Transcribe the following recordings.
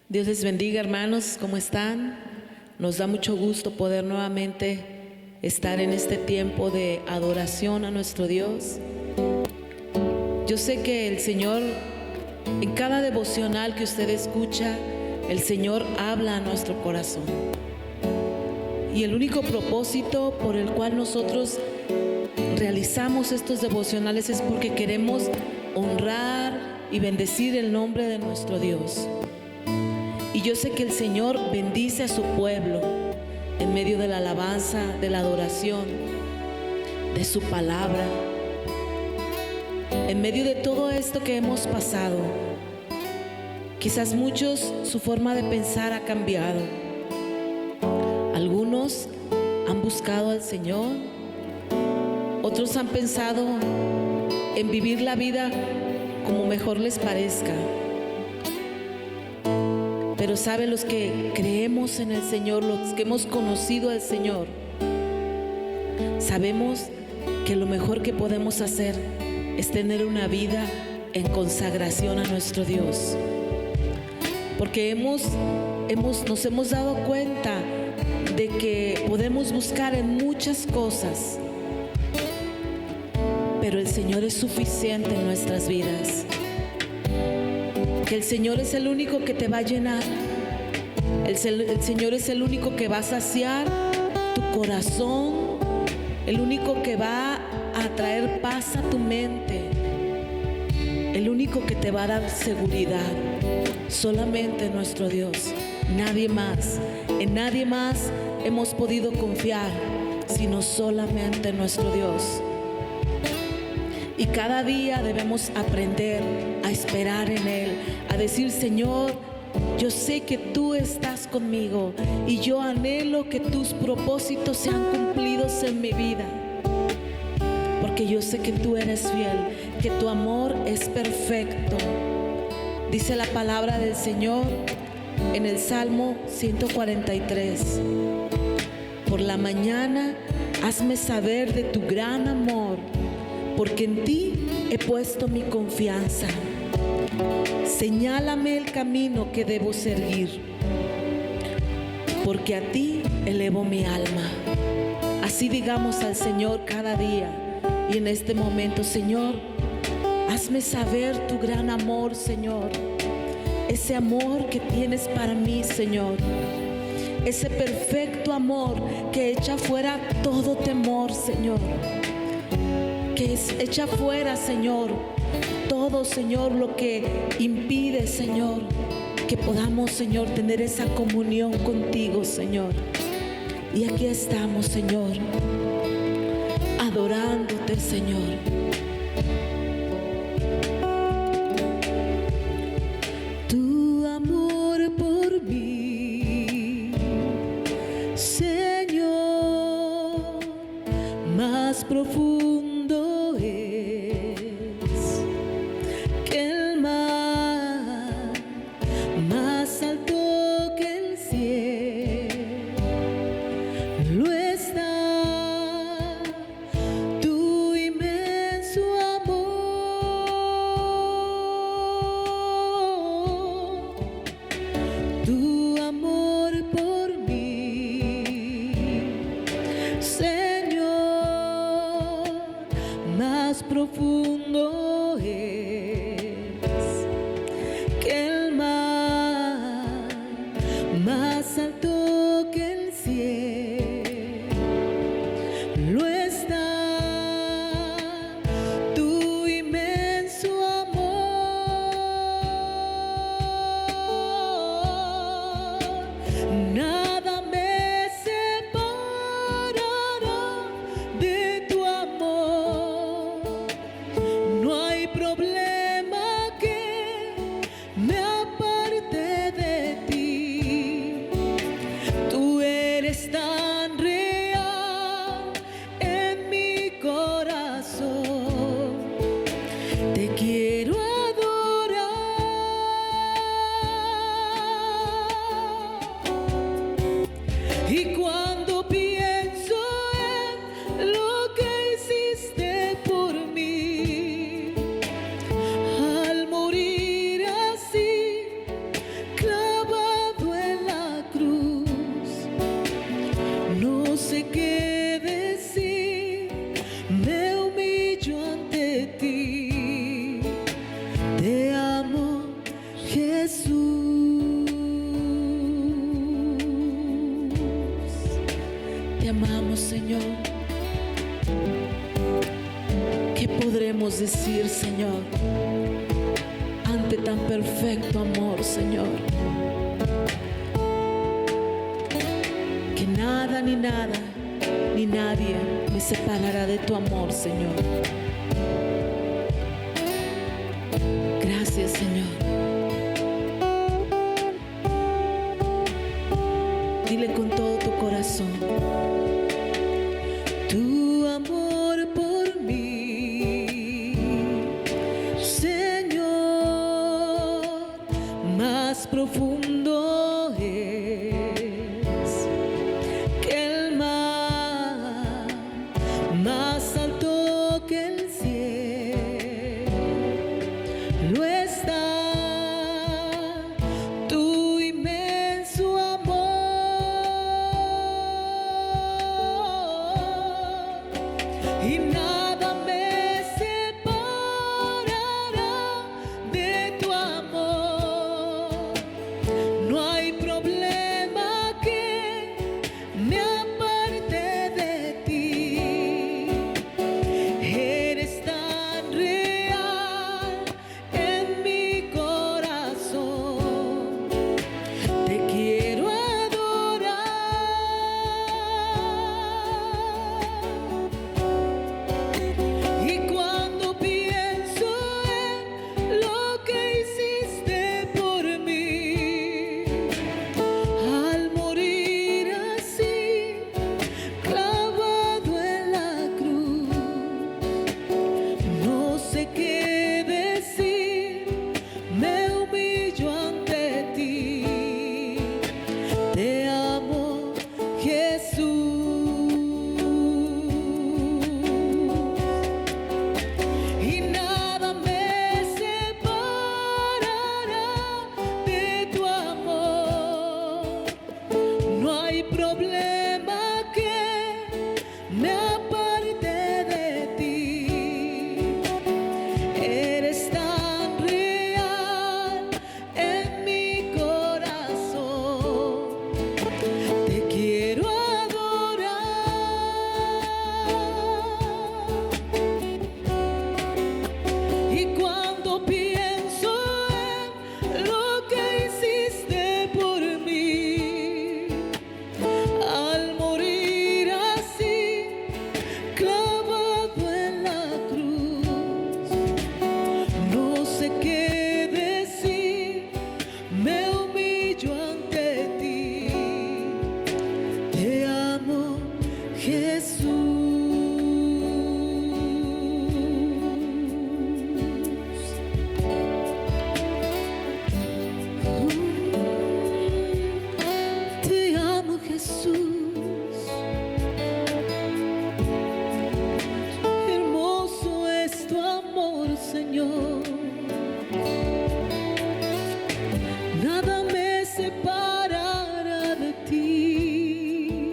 Dios les bendiga, hermanos, ¿cómo están? Nos da mucho gusto poder nuevamente estar en este tiempo de adoración a nuestro Dios. Yo sé que el Señor, en cada devocional que usted escucha, el Señor habla a nuestro corazón. Y el único propósito por el cual nosotros realizamos estos devocionales es porque queremos honrar y bendecir el nombre de nuestro Dios. Y yo sé que el Señor bendice a su pueblo en medio de la alabanza, de la adoración, de su palabra. En medio de todo esto que hemos pasado, quizás muchos su forma de pensar ha cambiado. Algunos han buscado al Señor, otros han pensado en vivir la vida como mejor les parezca. Pero saben, los que creemos en el Señor, los que hemos conocido al Señor, sabemos que lo mejor que podemos hacer es tener una vida en consagración a nuestro Dios. Porque nos hemos dado cuenta de que podemos buscar en muchas cosas, pero el Señor es suficiente en nuestras vidas. Que el Señor es el único que te va a llenar. El Señor es el único que va a saciar tu corazón, el único que va a traer paz a tu mente, el único que te va a dar seguridad. Solamente nuestro Dios, nadie más. En nadie más hemos podido confiar, sino solamente en nuestro Dios. Y cada día debemos aprender a esperar en Él, a decir: Señor, yo sé que tú estás conmigo y yo anhelo que tus propósitos sean cumplidos en mi vida. Porque yo sé que tú eres fiel, que tu amor es perfecto. Dice la palabra del Señor en el Salmo 143. Por la mañana hazme saber de tu gran amor, porque en ti he puesto mi confianza. Señálame el camino que debo seguir, porque a ti elevo mi alma. Así digamos al Señor cada día y en este momento: Señor, hazme saber tu gran amor, Señor. Ese amor que tienes para mí, Señor. Ese perfecto amor que echa fuera todo temor, Señor. Que echa fuera, Señor, todo, Señor, lo que impide, Señor, que podamos, Señor, tener esa comunión contigo, Señor. Y aquí estamos, Señor, adorándote, Señor. Tu amor por mí, Señor, más profundo es que el mar, más alto que el cielo está tu inmensidad. Jesús. Te amamos, Señor. ¿Qué podremos decir, Señor, ante tan perfecto amor, Señor? Que nada ni nada ni nadie me separará de tu amor, Señor. Gracias, Señor. Dile con todo tu corazón: tu amor por mí, Señor, más profundo es que el mar, más alto que el cielo está tu inmenso amor, y nada me separará de tu amor. No hay problema que me aparte de ti. Eres tan real en mi corazón. Te quiero adorar. Y cuando pienso en lo que hiciste por mí, al morir así, clavado en la cruz, no sé qué decir, me humillo ante ti. Te amo, Jesús, y nada me separará de tu amor. No hay problema que me aparte de ti. Eres tan real en mi corazón. Te quiero adorar. Y cuando pienso en lo que hiciste por mí, al morir así, clavado en la cruz, no sé qué decir, me humillo ante ti. Te amo, Jesús. Te amo, Jesús. Hermoso es tu amor, Señor. Nada me separará de ti.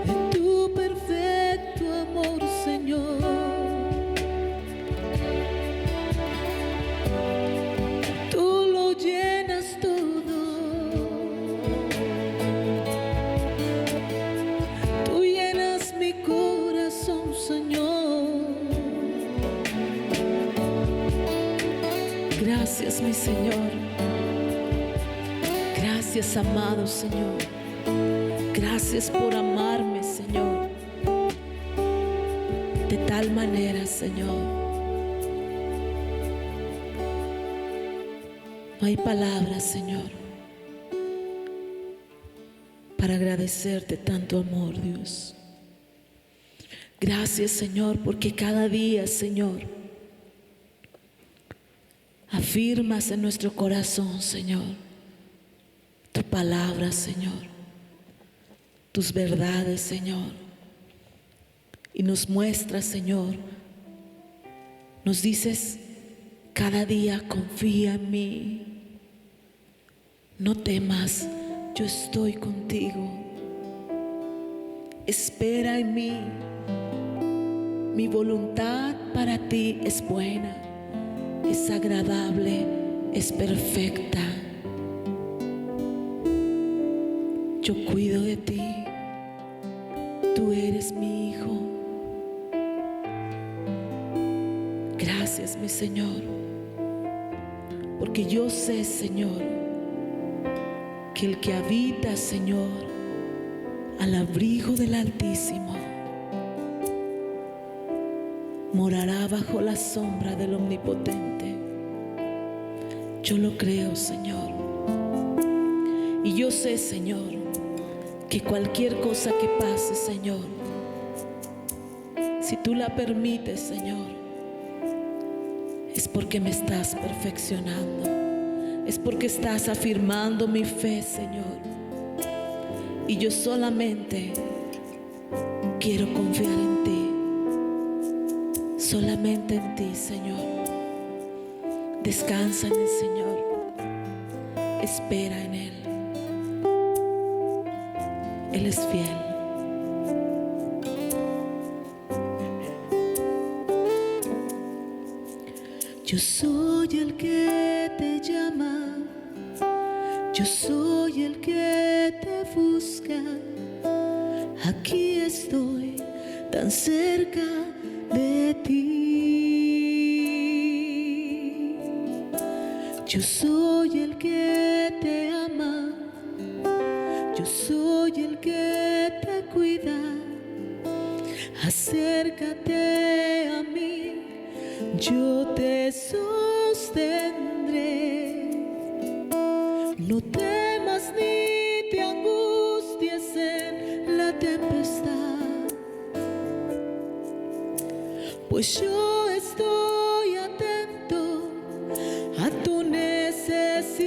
De tu perfecto amor, Señor. Tú lo llenas todo. Tú llenas mi corazón, Señor. Gracias, mi Señor. Gracias, amado Señor. Gracias por amarme, Señor, de tal manera, Señor. No hay palabras, Señor, para agradecerte tanto amor, Dios. Gracias, Señor, porque cada día, Señor, afirmas en nuestro corazón, Señor, tu palabra, Señor, tus verdades, Señor, y nos muestras, Señor, nos dices cada día: confía en mí, no temas, yo estoy contigo, espera en mí, mi voluntad para ti es buena, es agradable, es perfecta. Yo cuido de ti, tú eres mi hijo. Gracias, mi Señor, porque yo sé, Señor, que el que habita, Señor, al abrigo del Altísimo, morará bajo la sombra del Omnipotente. Yo lo creo, Señor. Y yo sé, Señor, que cualquier cosa que pase, Señor, si tú la permites, Señor, es porque me estás perfeccionando, es porque estás afirmando mi fe, Señor. Y yo solamente quiero confiar en ti, solamente en ti, Señor. Descansa en el Señor, espera en Él. Él es fiel. Yo soy el que te llama, yo soy el que te busca. Aquí estoy tan cerca de ti. Yo soy el que te ama, yo soy el que te cuida. Acércate a mí, yo te sostendré. No temas ni te angusties en la tempestad, pues yo estoy atento a tu necesidad.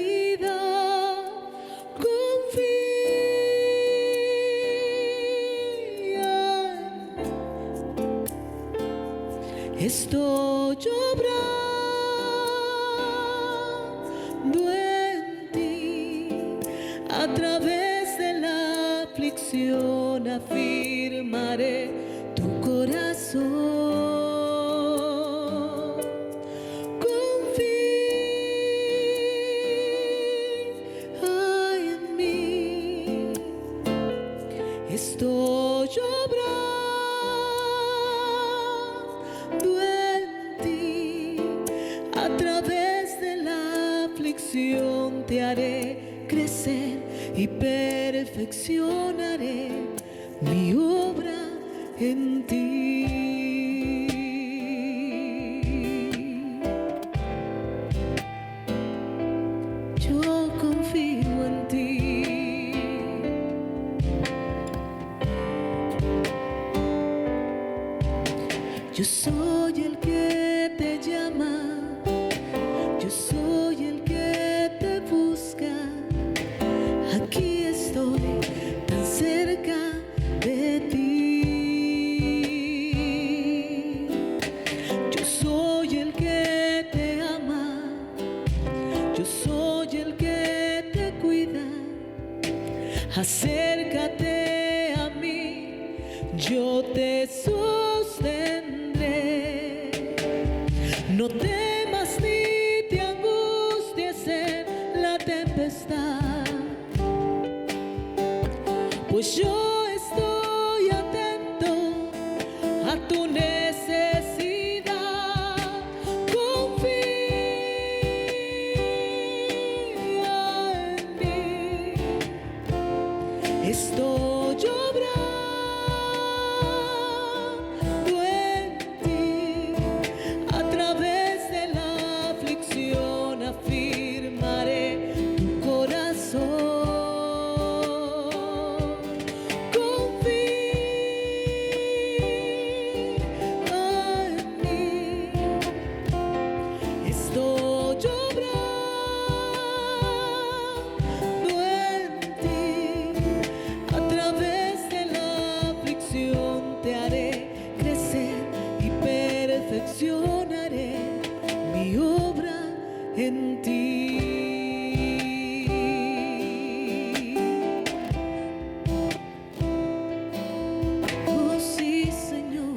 Estoy obrando en ti, a través de la aflicción afirmaré tu corazón. Confía en mí, estoy obrando a través de la aflicción. Te haré crecer y perfeccionaré mi obra en ti. Yo confío en ti. Yo soy el que te llama, yo soy el que te busca. Aquí estoy tan cerca de ti. Yo soy el que te ama, yo soy el que te cuida. Acércate a mí, yo te sostendré. No temas ni te angusties en la tempestad, pues yo estoy atento a tu necesidad. Confía en mí, estoy obrando en ti. A través de la aflicción afirmaré tu corazón. Te haré crecer y perfeccionaré mi obra en ti. Oh sí, Señor.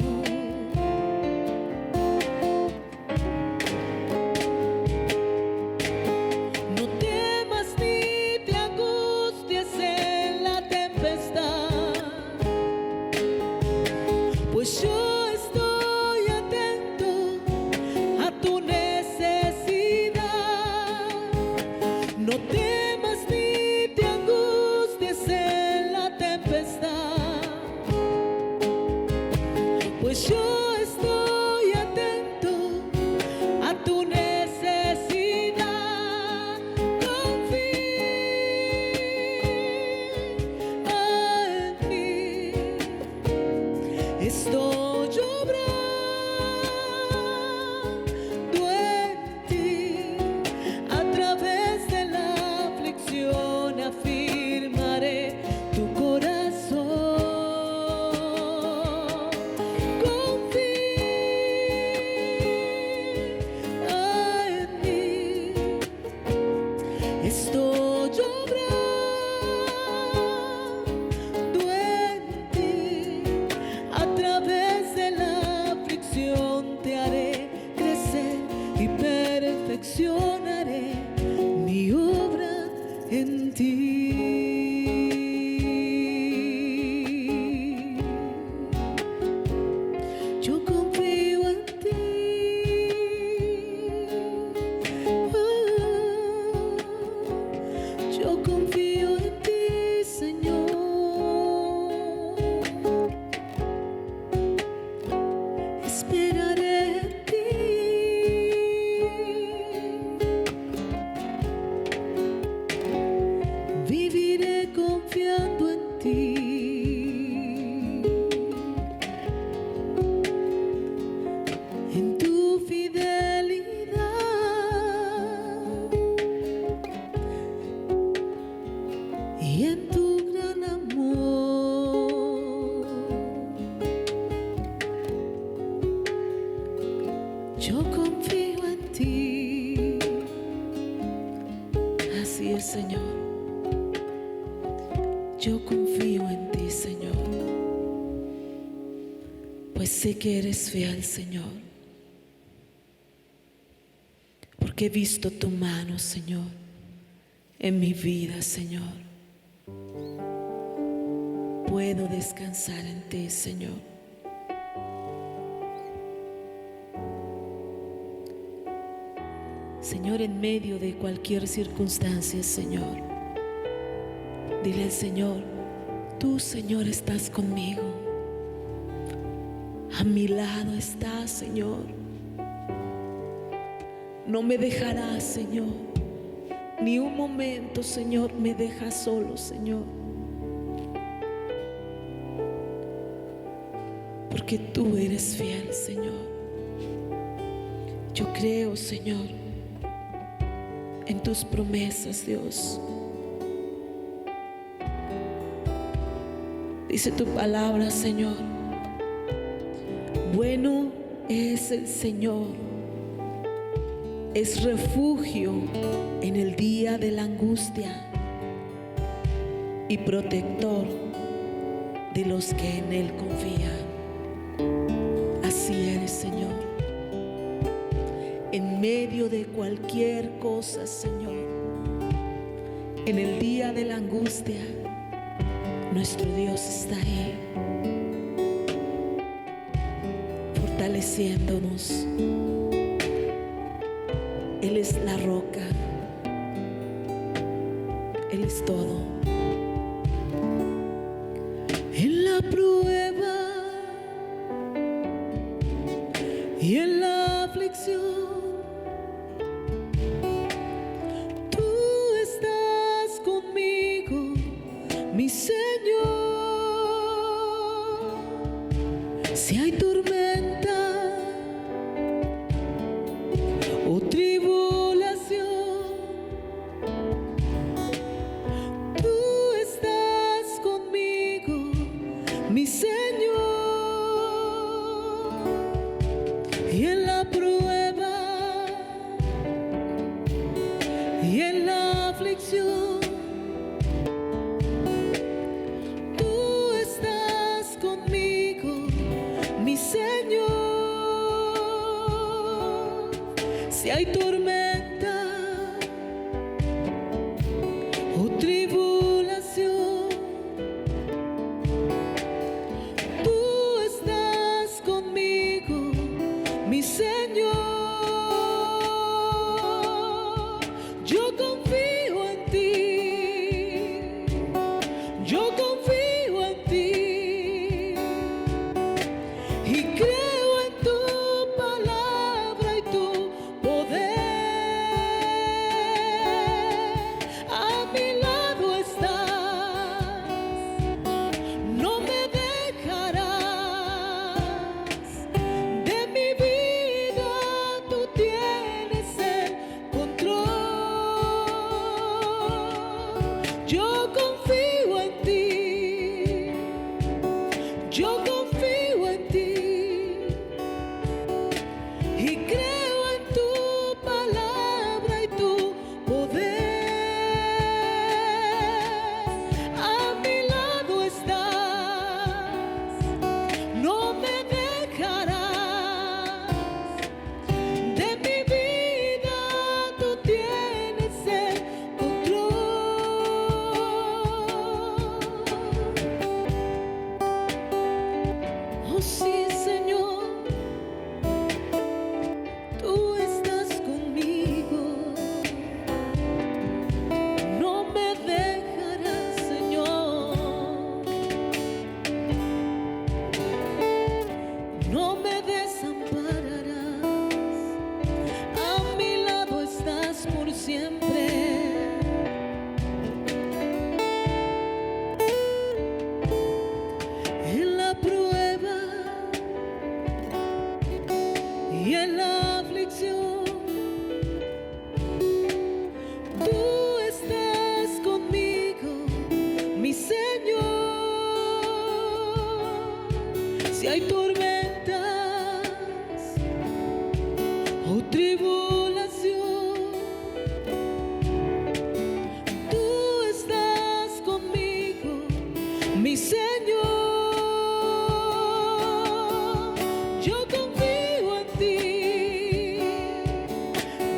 tu necesidad. Confía en mí. Estoy obrando en ti. A través de la aflicción afirmaré tu corazón. Confía en mí. Estoy obrando en ti. A través de la aflicción te haré crecer y perfeccionaré mi obra en ti. Yo confío en ti. Yo confío en ti, Señor. Esperaré en ti. Viviré confiando en ti. En tu fidelidad y en tu gran amor. Yo confío en ti. Así es, Señor. Yo confío en ti, Señor, pues sé que eres fiel, Señor, porque he visto tu mano, Señor, en mi vida, Señor. Puedo descansar en ti, Señor. Señor, en medio de cualquier circunstancia, Señor, dile al Señor: tú, Señor, estás conmigo. A mi lado estás, Señor. No me dejarás, Señor. Ni un momento, Señor, me dejas solo, Señor. Porque tú eres fiel, Señor. Yo creo, Señor, en tus promesas, Dios. Dice tu palabra, Señor: bueno es el Señor, es refugio en el día de la angustia y protector de los que en Él confían. Así eres, Señor. En medio de cualquier cosa, Señor, en el día de la angustia, nuestro Dios está ahí, fortaleciéndonos. Él es la roca, Él es todo. En la prueba y en la aflicción, tú estás conmigo, mi Señor. Si hay tormenta o tribulación, tú estás conmigo, mi Señor. Y en la prueba y en la aflicción, tú estás conmigo, mi Señor. Si hay tormenta o tribulación, tú estás conmigo, mi Señor. Yo confío en ti, yo confío en ti y creo en tu palabra y tu poder.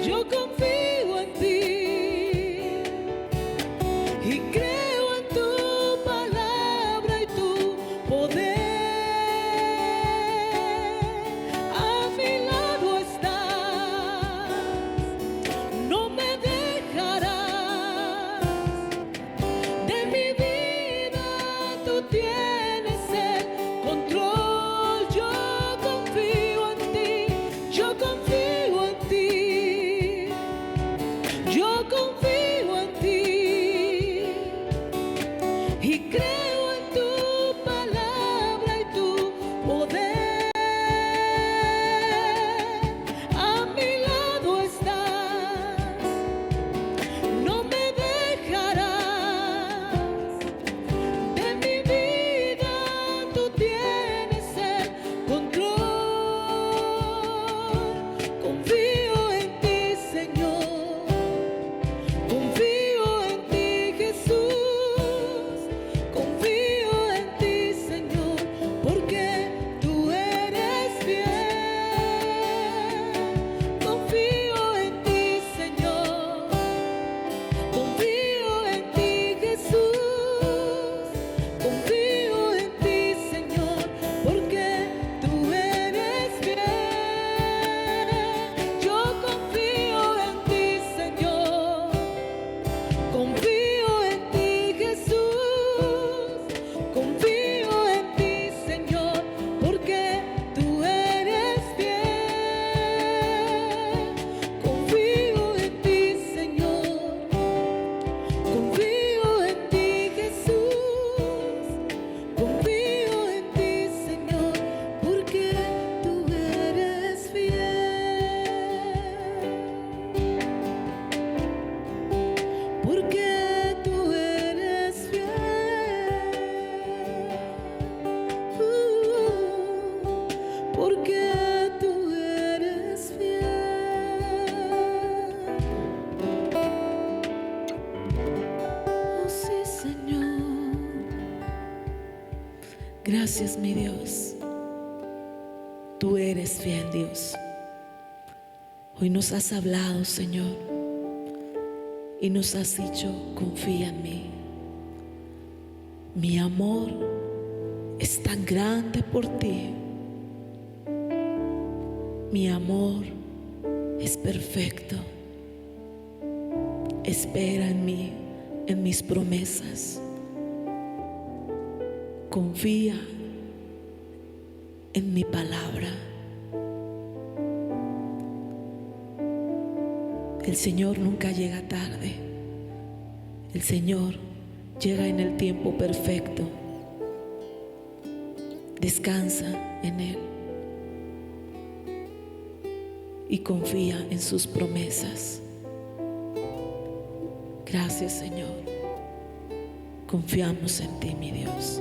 Yo confío en ti y creo en tu palabra y tu poder. A mi lado estás, no me dejarás. De mi vida tú tienes el control. Yo confío en ti, yo confío en ti, yo confío en ti y creo en tu palabra y tu poder. A mi lado estás, no me dejarás. De mi vida tú tienes el control. Confío en ti, Señor. Confío en ti, Jesús. Confío en ti, Señor, porque tú eres fiel. Confío en ti, Señor. Confío en ti, Jesús. Confío en ti, Señor, porque tú eres fiel. Yo confío en ti, Señor. Confío en ti, Jesús. Confío en ti, Señor, porque tú eres fiel. Confío en ti, Señor. Confío en ti, Jesús. Confío en ti, Señor, porque tú eres fiel. Porque tú eres fiel. Porque tú eres fiel. Oh, sí, Señor. Gracias, mi Dios. Tú eres fiel, Dios. Hoy nos has hablado, Señor, y nos has dicho: confía en mí. Mi amor es tan grande por ti. Mi amor es perfecto. Espera en mí, en mis promesas. Confía en mi palabra. El Señor nunca llega tarde. El Señor llega en el tiempo perfecto. Descansa en Él y confía en sus promesas. Gracias, Señor. Confiamos en ti, mi Dios.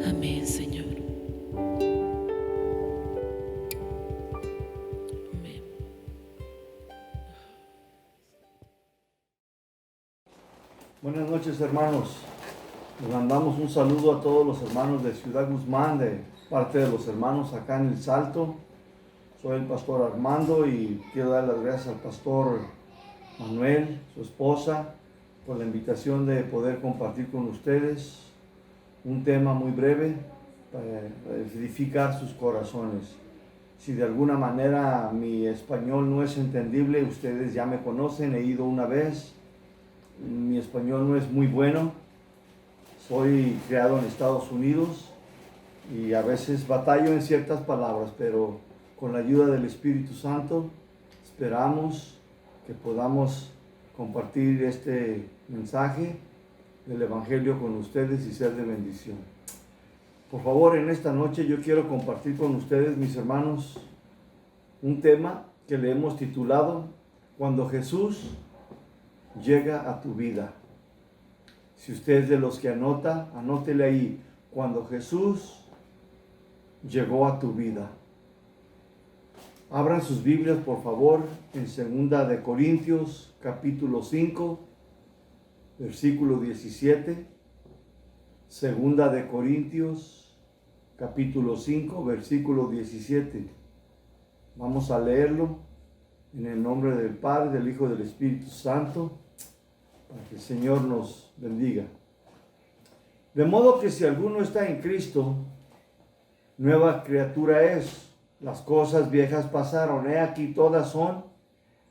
Amén, Señor. Amén. Buenas noches, hermanos. Les mandamos un saludo a todos los hermanos de Ciudad Guzmán, de parte de los hermanos acá en El Salto. Soy el pastor Armando y quiero dar las gracias al pastor Manuel, su esposa, por la invitación de poder compartir con ustedes un tema muy breve para edificar sus corazones. Si de alguna manera mi español no es entendible, ustedes ya me conocen, he ido una vez. Mi español no es muy bueno. Soy criado en Estados Unidos y a veces batallo en ciertas palabras, pero con la ayuda del Espíritu Santo esperamos que podamos compartir este mensaje del Evangelio con ustedes y ser de bendición. Por favor, en esta noche yo quiero compartir con ustedes, mis hermanos, un tema que le hemos titulado Cuando Jesús llega a tu vida. Si usted es de los que anota, anótele ahí: cuando Jesús llegó a tu vida. Abran sus Biblias, por favor, en 2 de Corintios, capítulo 5, versículo 17. 2 de Corintios, capítulo 5, versículo 17. Vamos a leerlo en el nombre del Padre, del Hijo y del Espíritu Santo, para que el Señor nos bendiga. De modo que si alguno está en Cristo, nueva criatura es. Las cosas viejas pasaron, he aquí todas son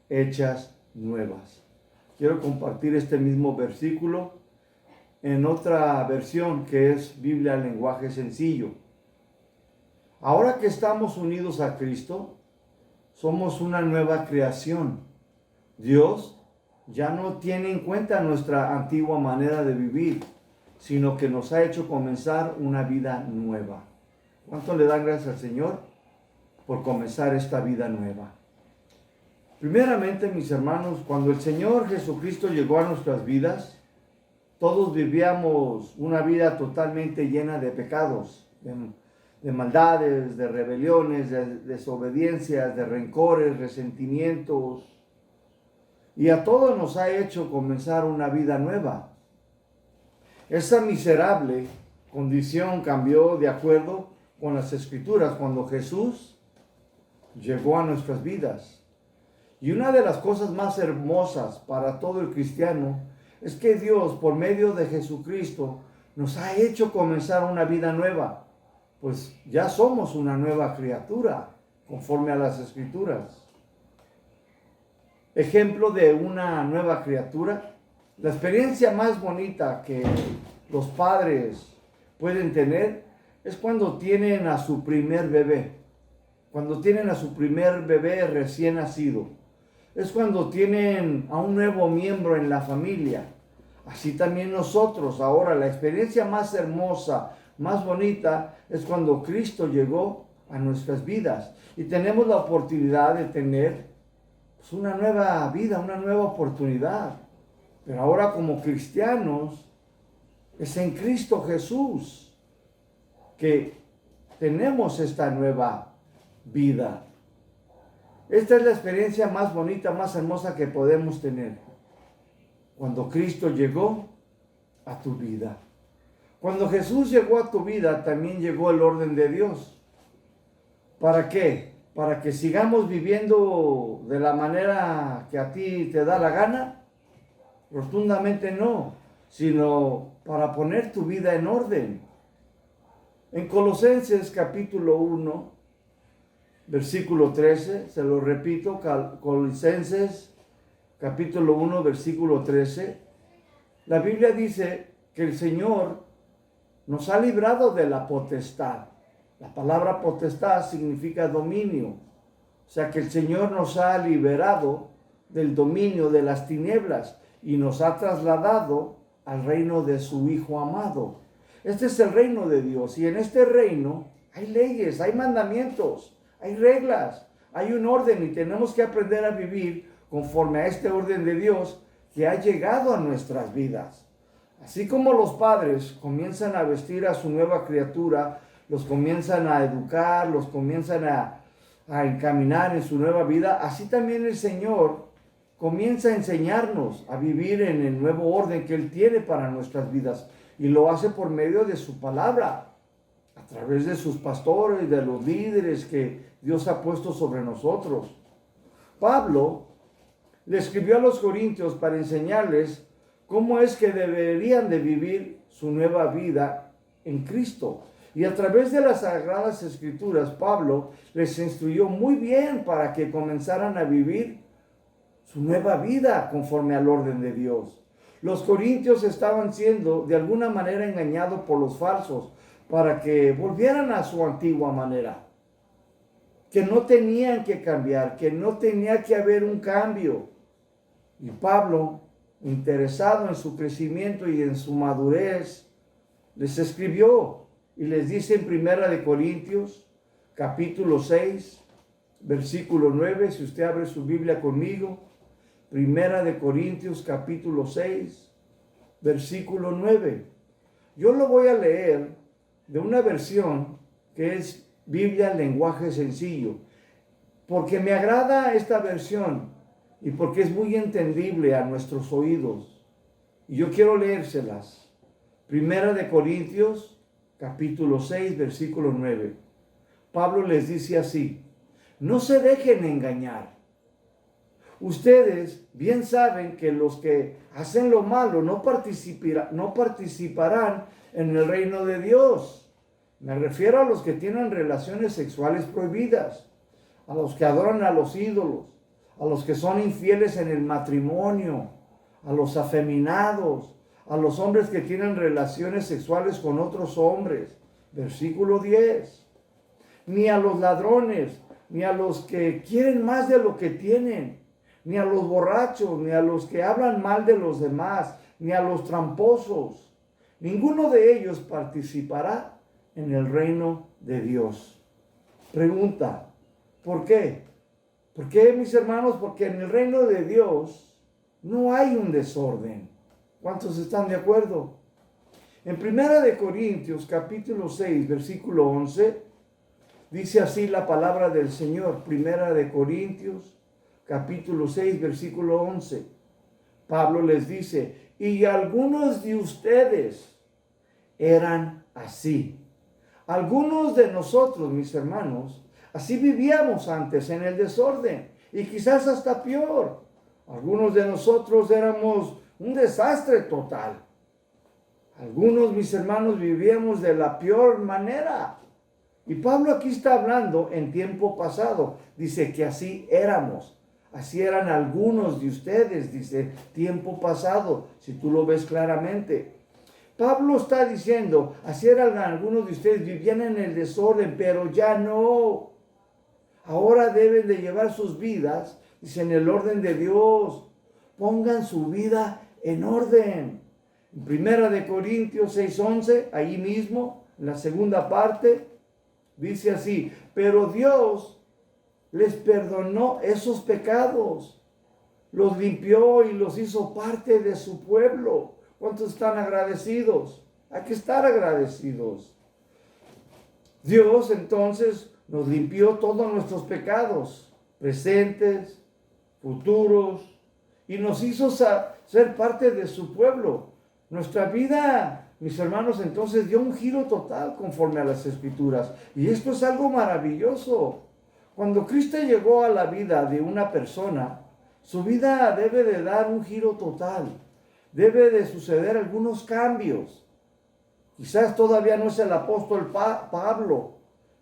hechas nuevas. Quiero compartir este mismo versículo en otra versión que es Biblia en lenguaje sencillo. Ahora que estamos unidos a Cristo, somos una nueva creación. Dios ya no tiene en cuenta nuestra antigua manera de vivir, sino que nos ha hecho comenzar una vida nueva. ¿Cuánto le dan gracias al Señor por comenzar esta vida nueva? Primeramente, mis hermanos, cuando el Señor Jesucristo llegó a nuestras vidas, todos vivíamos una vida totalmente llena de pecados, de maldades, de rebeliones, de desobediencias, de rencores, resentimientos. Y a todos nos ha hecho comenzar una vida nueva. Esa miserable condición cambió de acuerdo con las Escrituras cuando Jesús llegó a nuestras vidas. Y una de las cosas más hermosas para todo el cristiano es que Dios, por medio de Jesucristo, nos ha hecho comenzar una vida nueva. Pues ya somos una nueva criatura, conforme a las Escrituras. Ejemplo de una nueva criatura. La experiencia más bonita que los padres pueden tener es cuando tienen a su primer bebé. Cuando tienen a su primer bebé recién nacido. Es cuando tienen a un nuevo miembro en la familia. Así también nosotros ahora, la experiencia más hermosa, más bonita, es cuando Cristo llegó a nuestras vidas. Y tenemos la oportunidad de tener una nueva vida, una nueva oportunidad. Pero ahora como cristianos, es en Cristo Jesús que tenemos esta nueva vida. Esta es la experiencia más bonita, más hermosa que podemos tener. Cuando Cristo llegó a tu vida. Cuando Jesús llegó a tu vida, también llegó el orden de Dios. ¿Para qué? ¿Para que sigamos viviendo de la manera que a ti te da la gana? Rotundamente no, sino para poner tu vida en orden. En Colosenses capítulo 1, versículo 13, se lo repito, Colosenses capítulo 1, versículo 13, la Biblia dice que el Señor nos ha librado de la potestad. La palabra potestad significa dominio. O sea que el Señor nos ha liberado del dominio de las tinieblas y nos ha trasladado al reino de su Hijo amado. Este es el reino de Dios y en este reino hay leyes, hay mandamientos, hay reglas, hay un orden y tenemos que aprender a vivir conforme a este orden de Dios que ha llegado a nuestras vidas. Así como los padres comienzan a vestir a su nueva criatura, los comienzan a educar, los comienzan a encaminar en su nueva vida, así también el Señor comienza a enseñarnos a vivir en el nuevo orden que Él tiene para nuestras vidas. Y lo hace por medio de su palabra, a través de sus pastores, de los líderes que Dios ha puesto sobre nosotros. Pablo le escribió a los corintios para enseñarles cómo es que deberían de vivir su nueva vida en Cristo. Y a través de las Sagradas Escrituras, Pablo les instruyó muy bien para que comenzaran a vivir su nueva vida conforme al orden de Dios. Los corintios estaban siendo de alguna manera engañados por los falsos para que volvieran a su antigua manera. Que no tenían que cambiar, que no tenía que haber un cambio. Y Pablo, interesado en su crecimiento y en su madurez, les escribió y les dice en 1 Corintios, capítulo 6, versículo 9, si usted abre su Biblia conmigo, 1 Corintios, capítulo 6, versículo 9. Yo lo voy a leer de una versión que es Biblia en lenguaje sencillo, porque me agrada esta versión y porque es muy entendible a nuestros oídos. Y yo quiero leérselas. 1 Corintios, capítulo 6, versículo 9. Pablo les dice así: no se dejen engañar. Ustedes bien saben que los que hacen lo malo no participarán en el reino de Dios. Me refiero a los que tienen relaciones sexuales prohibidas, a los que adoran a los ídolos, a los que son infieles en el matrimonio, a los afeminados, a los hombres que tienen relaciones sexuales con otros hombres. Versículo 10. Ni a los ladrones, ni a los que quieren más de lo que tienen, ni a los borrachos, ni a los que hablan mal de los demás, ni a los tramposos. Ninguno de ellos participará en el reino de Dios. Pregunta: ¿por qué? ¿Por qué, mis hermanos? Porque en el reino de Dios no hay un desorden. ¿Cuántos están de acuerdo? En 1 Corintios capítulo 6, versículo 11, dice así la palabra del Señor. 1 Corintios capítulo 6, versículo 11. Pablo les dice: y algunos de ustedes eran así. Algunos de nosotros, mis hermanos, así vivíamos antes en el desorden, y quizás hasta peor. Algunos de nosotros éramos un desastre total. Algunos, mis hermanos, vivíamos de la peor manera. Y Pablo aquí está hablando en tiempo pasado. Dice que así éramos. Así eran algunos de ustedes, dice tiempo pasado, si tú lo ves claramente. Pablo está diciendo, así eran algunos de ustedes, vivían en el desorden, pero ya no. Ahora deben de llevar sus vidas, dice, en el orden de Dios. Pongan su vida en orden. En 1 Corintios 6:11, ahí mismo, en la segunda parte, dice así: pero Dios les perdonó esos pecados, los limpió y los hizo parte de su pueblo. ¿Cuántos están agradecidos? Hay que estar agradecidos. Dios entonces nos limpió todos nuestros pecados, presentes, futuros, y nos hizo ser parte de su pueblo. Nuestra vida, mis hermanos, entonces dio un giro total conforme a las Escrituras. Y esto es algo maravilloso. Cuando Cristo llegó a la vida de una persona, su vida debe de dar un giro total. Debe de suceder algunos cambios. Quizás todavía no es el apóstol Pablo,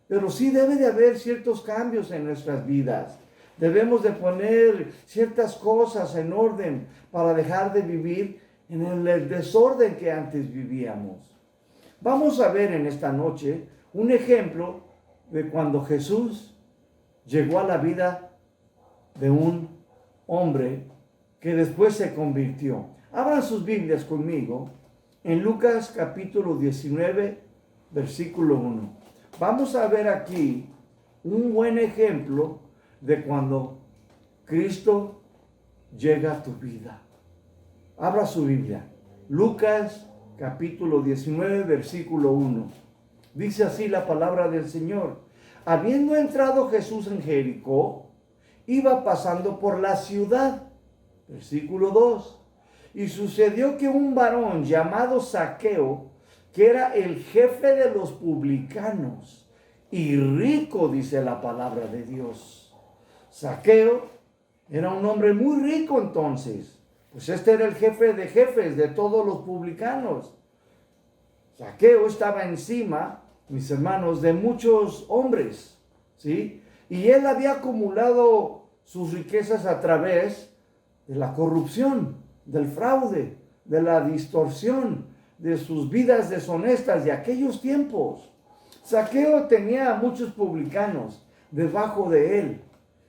pero sí debe de haber ciertos cambios en nuestras vidas. Debemos de poner ciertas cosas en orden para dejar de vivir en el desorden que antes vivíamos. Vamos a ver en esta noche un ejemplo de cuando Jesús llegó a la vida de un hombre que después se convirtió. Abran sus Biblias conmigo en Lucas capítulo 19, versículo 1. Vamos a ver aquí un buen ejemplo de cuando Cristo llega a tu vida. Abra su Biblia. Lucas capítulo 19, versículo 1. Dice así la palabra del Señor: habiendo entrado Jesús en Jericó, iba pasando por la ciudad. Versículo 2. Y sucedió que un varón llamado Zaqueo, que era el jefe de los publicanos y rico, dice la palabra de Dios. Zaqueo era un hombre muy rico entonces, pues este era el jefe de jefes de todos los publicanos. Zaqueo estaba encima, mis hermanos, de muchos hombres, ¿sí? Y él había acumulado sus riquezas a través de la corrupción, del fraude, de la distorsión, de sus vidas deshonestas de aquellos tiempos. Zaqueo tenía a muchos publicanos debajo de él.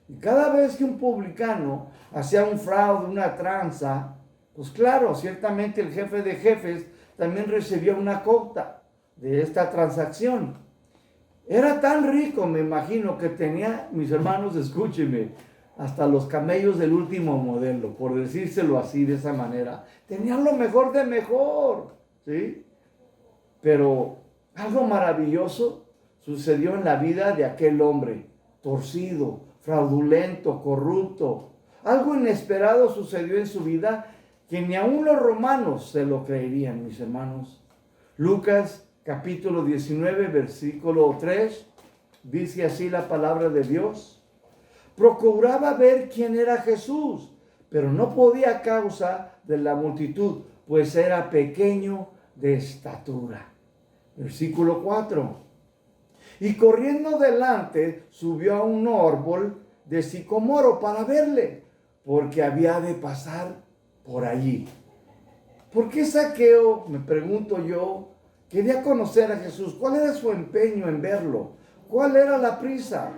Y cada vez que un publicano hacía un fraude, una tranza, pues claro, ciertamente el jefe de jefes también recibía una cota de esta transacción. Era tan rico, me imagino, que tenía, mis hermanos, escúchenme, hasta los camellos del último modelo, por decírselo así, de esa manera. Tenían lo mejor de mejor, ¿sí? Pero algo maravilloso sucedió en la vida de aquel hombre, torcido, fraudulento, corrupto. Algo inesperado sucedió en su vida que ni aun los romanos se lo creerían, mis hermanos. Lucas capítulo 19, versículo 3, dice así la palabra de Dios. Procuraba ver quién era Jesús, pero no podía a causa de la multitud, pues era pequeño de estatura. Versículo 4. Y corriendo delante, subió a un árbol de sicomoro para verle, porque había de pasar por allí. ¿Por qué Zaqueo, me pregunto yo, quería conocer a Jesús? ¿Cuál era su empeño en verlo? ¿Cuál era la prisa?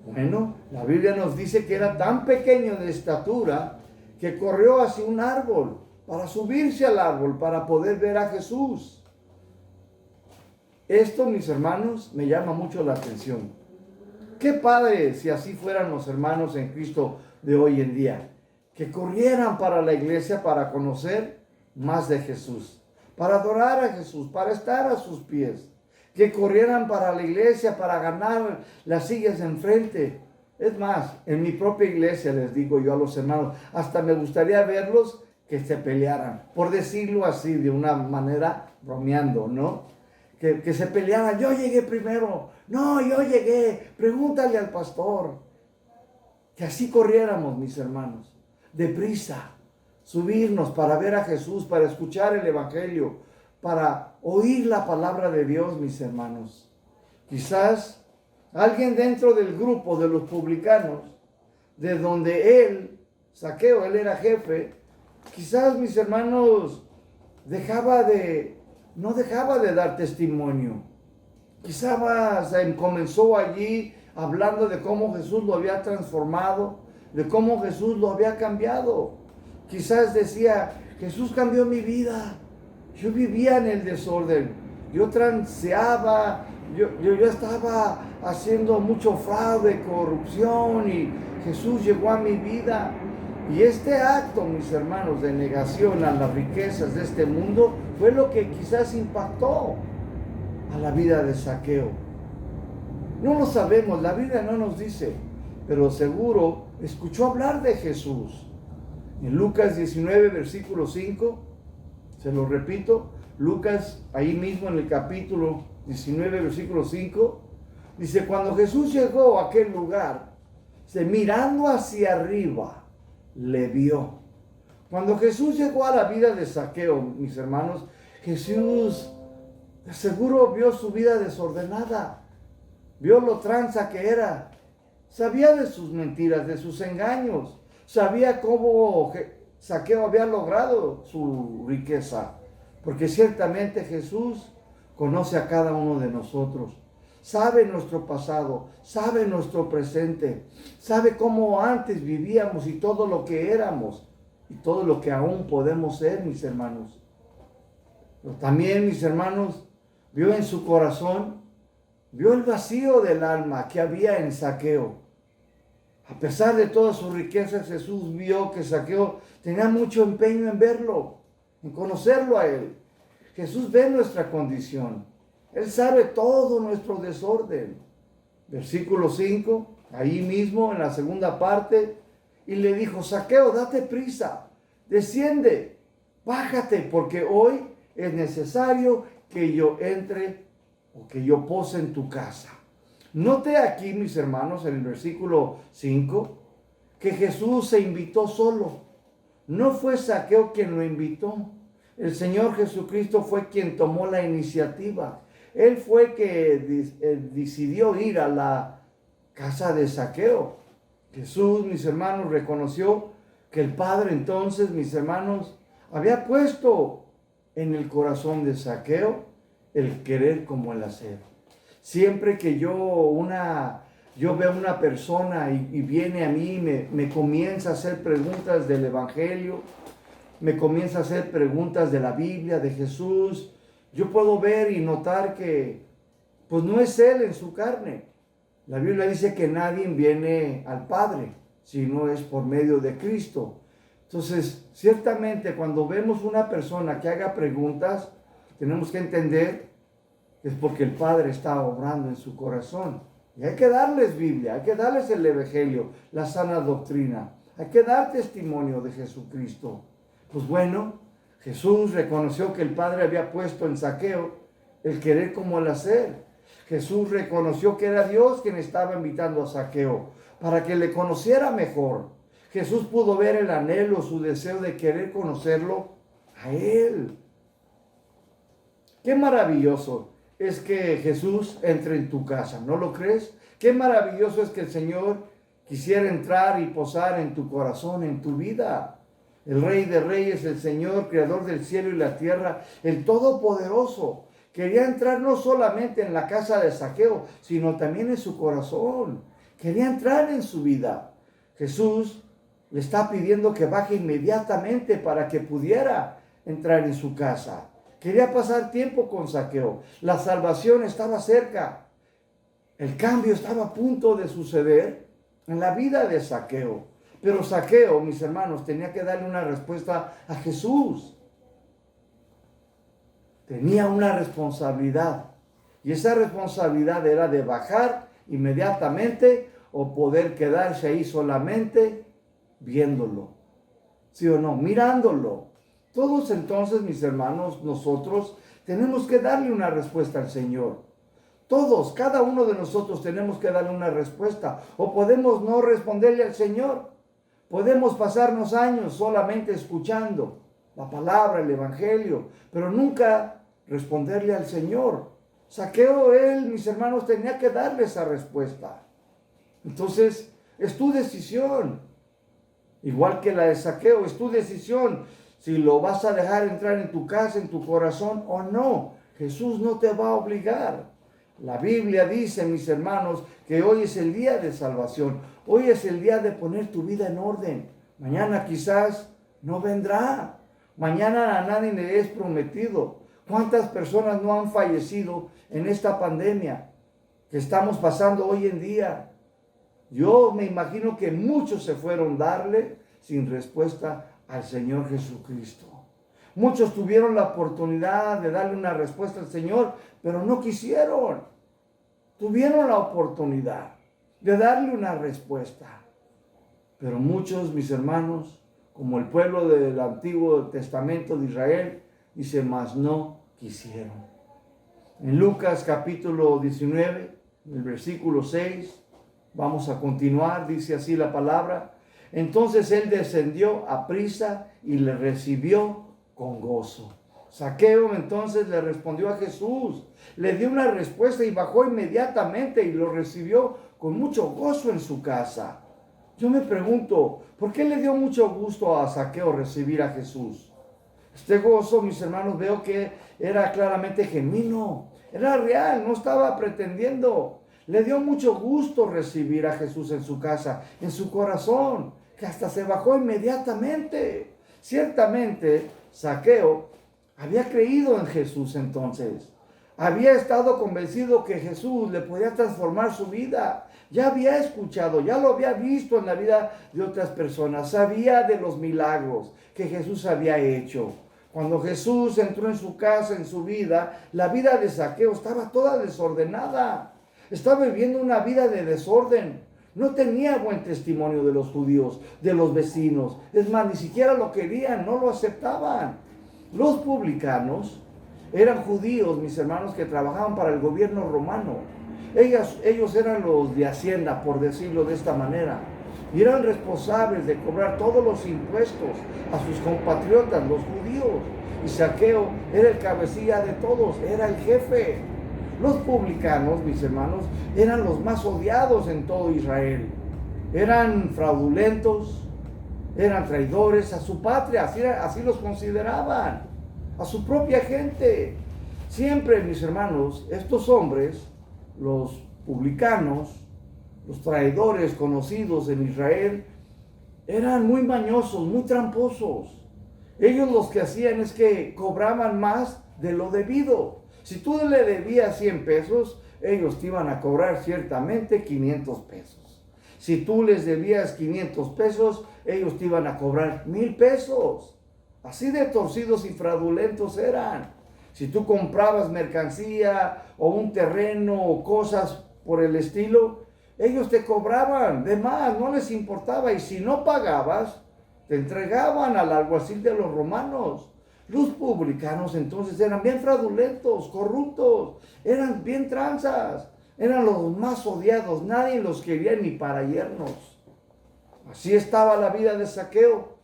Bueno, la Biblia nos dice que era tan pequeño de estatura que corrió hacia un árbol para subirse al árbol para poder ver a Jesús. Esto, mis hermanos, me llama mucho la atención. Qué padre si así fueran los hermanos en Cristo de hoy en día, que corrieran para la iglesia para conocer más de Jesús, para adorar a Jesús, para estar a sus pies, que corrieran para la iglesia para ganar las sillas enfrente. Es más, en mi propia iglesia les digo yo a los hermanos, hasta me gustaría verlos que se pelearan, por decirlo así, de una manera bromeando, ¿no? Que se pelearan, yo llegué primero, no, yo llegué, pregúntale al pastor. Que así corriéramos, mis hermanos, deprisa, subirnos para ver a Jesús, para escuchar el Evangelio, para oír la palabra de Dios, mis hermanos. Quizás alguien dentro del grupo de los publicanos, de donde él, Zaqueo, él era jefe, quizás, mis hermanos, no dejaba de dar testimonio. Quizás comenzó allí hablando de cómo Jesús lo había transformado, de cómo Jesús lo había cambiado. Quizás decía, Jesús cambió mi vida. Yo vivía en el desorden, yo transeaba, yo estaba haciendo mucho fraude, corrupción, y Jesús llegó a mi vida. Y este acto, mis hermanos, de negación a las riquezas de este mundo fue lo que quizás impactó a la vida de Zaqueo. No lo sabemos, la Biblia no nos dice, pero seguro escuchó hablar de Jesús. En Lucas 19, versículo 5, se lo repito, Lucas, ahí mismo en el capítulo 19, versículo 5, dice, cuando Jesús llegó a aquel lugar, mirando hacia arriba, le vio. Cuando Jesús llegó a la vida de Zaqueo, mis hermanos, Jesús de seguro vio su vida desordenada, vio lo tranza que era, sabía de sus mentiras, de sus engaños, sabía cómo Zaqueo había logrado su riqueza, porque ciertamente Jesús conoce a cada uno de nosotros, sabe nuestro pasado, sabe nuestro presente, sabe cómo antes vivíamos y todo lo que éramos y todo lo que aún podemos ser, mis hermanos. Pero también, mis hermanos, vio en su corazón, vio el vacío del alma que había en Zaqueo. A pesar de todas sus riquezas, Jesús vio que Zaqueo tenía mucho empeño en verlo, en conocerlo a él. Jesús ve nuestra condición. Él sabe todo nuestro desorden. Versículo 5, ahí mismo en la segunda parte, y le dijo, Zaqueo, date prisa, desciende, bájate, porque hoy es necesario que yo entre o que yo pose en tu casa. Note aquí, mis hermanos, en el versículo 5, que Jesús se invitó solo. No fue Zaqueo quien lo invitó. El Señor Jesucristo fue quien tomó la iniciativa. Él fue que decidió ir a la casa de Zaqueo. Jesús, mis hermanos, reconoció que el Padre entonces, mis hermanos, había puesto en el corazón de Zaqueo el querer como el hacer. Siempre que yo veo a una persona y viene a mí, me comienza a hacer preguntas del Evangelio, me comienza a hacer preguntas de la Biblia, de Jesús, yo puedo ver y notar que pues no es Él en su carne. La Biblia dice que nadie viene al Padre si no es por medio de Cristo. Entonces, ciertamente cuando vemos una persona que haga preguntas, tenemos que entender que es porque el Padre está obrando en su corazón. Y hay que darles Biblia, hay que darles el Evangelio, la sana doctrina. Hay que dar testimonio de Jesucristo. Pues bueno, Jesús reconoció que el Padre había puesto en Zaqueo el querer como el hacer. Jesús reconoció que era Dios quien estaba invitando a Zaqueo para que le conociera mejor. Jesús pudo ver el anhelo, su deseo de querer conocerlo a Él. Qué maravilloso es que Jesús entre en tu casa, ¿no lo crees? Qué maravilloso es que el Señor quisiera entrar y posar en tu corazón, en tu vida. El Rey de Reyes, el Señor, Creador del cielo y la tierra, el Todopoderoso, quería entrar no solamente en la casa de Zaqueo, sino también en su corazón. Quería entrar en su vida. Jesús le está pidiendo que baje inmediatamente para que pudiera entrar en su casa. Quería pasar tiempo con Zaqueo. La salvación estaba cerca. El cambio estaba a punto de suceder en la vida de Zaqueo. Pero Zaqueo, mis hermanos, tenía que darle una respuesta a Jesús. Tenía una responsabilidad. Y esa responsabilidad era de bajar inmediatamente o poder quedarse ahí solamente viéndolo. ¿Sí o no? Mirándolo. Todos entonces, mis hermanos, nosotros tenemos que darle una respuesta al Señor. Todos, cada uno de nosotros tenemos que darle una respuesta. O podemos no responderle al Señor. Podemos pasarnos años solamente escuchando la palabra, el evangelio, pero nunca responderle al Señor. Zaqueo, él, mis hermanos, tenía que darle esa respuesta. Entonces, es tu decisión. Igual que la de Zaqueo, es tu decisión si lo vas a dejar entrar en tu casa, en tu corazón o no. Jesús no te va a obligar. La Biblia dice, mis hermanos, que hoy es el día de salvación. Hoy es el día de poner tu vida en orden. Mañana quizás no vendrá. Mañana a nadie le es prometido. ¿Cuántas personas no han fallecido en esta pandemia que estamos pasando hoy en día? Yo me imagino que muchos se fueron darle sin respuesta al Señor Jesucristo. Muchos tuvieron la oportunidad de darle una respuesta al Señor, pero no quisieron. Tuvieron la oportunidad de darle una respuesta. Pero muchos, mis hermanos, como el pueblo del Antiguo Testamento de Israel, dice, mas no quisieron. En Lucas capítulo 19, el versículo 6, vamos a continuar, dice así la palabra. Entonces él descendió aprisa y le recibió con gozo. Zaqueo entonces le respondió a Jesús, le dio una respuesta y bajó inmediatamente y lo recibió con mucho gozo en su casa. Yo me pregunto, ¿por qué le dio mucho gusto a Zaqueo recibir a Jesús? Este gozo, mis hermanos, veo que era claramente genuino, era real, no estaba pretendiendo. Le dio mucho gusto recibir a Jesús en su casa, en su corazón, que hasta se bajó inmediatamente. Ciertamente, Zaqueo había creído en Jesús entonces. Había estado convencido que Jesús le podía transformar su vida. Ya había escuchado, ya lo había visto en la vida de otras personas. Sabía de los milagros que Jesús había hecho. Cuando Jesús entró en su casa, en su vida, la vida de Zaqueo estaba toda desordenada. Estaba viviendo una vida de desorden. No tenía buen testimonio de los judíos, de los vecinos. Es más, ni siquiera lo querían, no lo aceptaban. Los publicanos eran judíos, mis hermanos, que trabajaban para el gobierno romano. Ellos eran los de Hacienda, por decirlo de esta manera. Y eran responsables de cobrar todos los impuestos a sus compatriotas, los judíos. Y Zaqueo era el cabecilla de todos, era el jefe. Los publicanos, mis hermanos, eran los más odiados en todo Israel. Eran fraudulentos, eran traidores a su patria, así los consideraban, a su propia gente. Siempre, mis hermanos, estos hombres, los publicanos, los traidores conocidos en Israel, eran muy mañosos, muy tramposos. Ellos los que hacían es que cobraban más de lo debido. Si tú le debías 100 pesos, ellos te iban a cobrar ciertamente 500 pesos. Si tú les debías 500 pesos, ellos te iban a cobrar 1000 pesos. Así de torcidos y fraudulentos eran. Si tú comprabas mercancía o un terreno o cosas por el estilo, ellos te cobraban de más, no les importaba. Y si no pagabas, te entregaban al alguacil de los romanos. Los publicanos entonces eran bien fraudulentos, corruptos, eran bien tranzas, eran los más odiados, nadie los quería ni para yernos. Así estaba la vida de Zaqueo.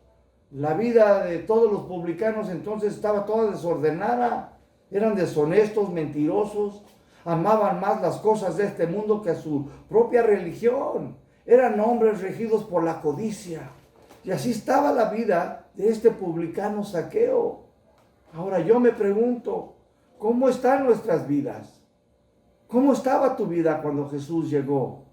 La vida de todos los publicanos entonces estaba toda desordenada. Eran deshonestos, mentirosos, amaban más las cosas de este mundo que a su propia religión. Eran hombres regidos por la codicia. Y así estaba la vida de este publicano Zaqueo. Ahora yo me pregunto, ¿cómo están nuestras vidas? ¿Cómo estaba tu vida cuando Jesús llegó?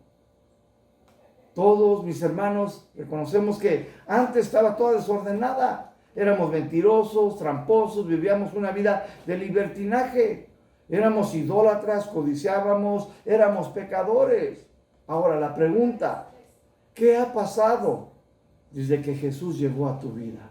Todos mis hermanos reconocemos que antes estaba toda desordenada. Éramos mentirosos, tramposos, vivíamos una vida de libertinaje. Éramos idólatras, codiciábamos, éramos pecadores. Ahora la pregunta, ¿qué ha pasado desde que Jesús llegó a tu vida?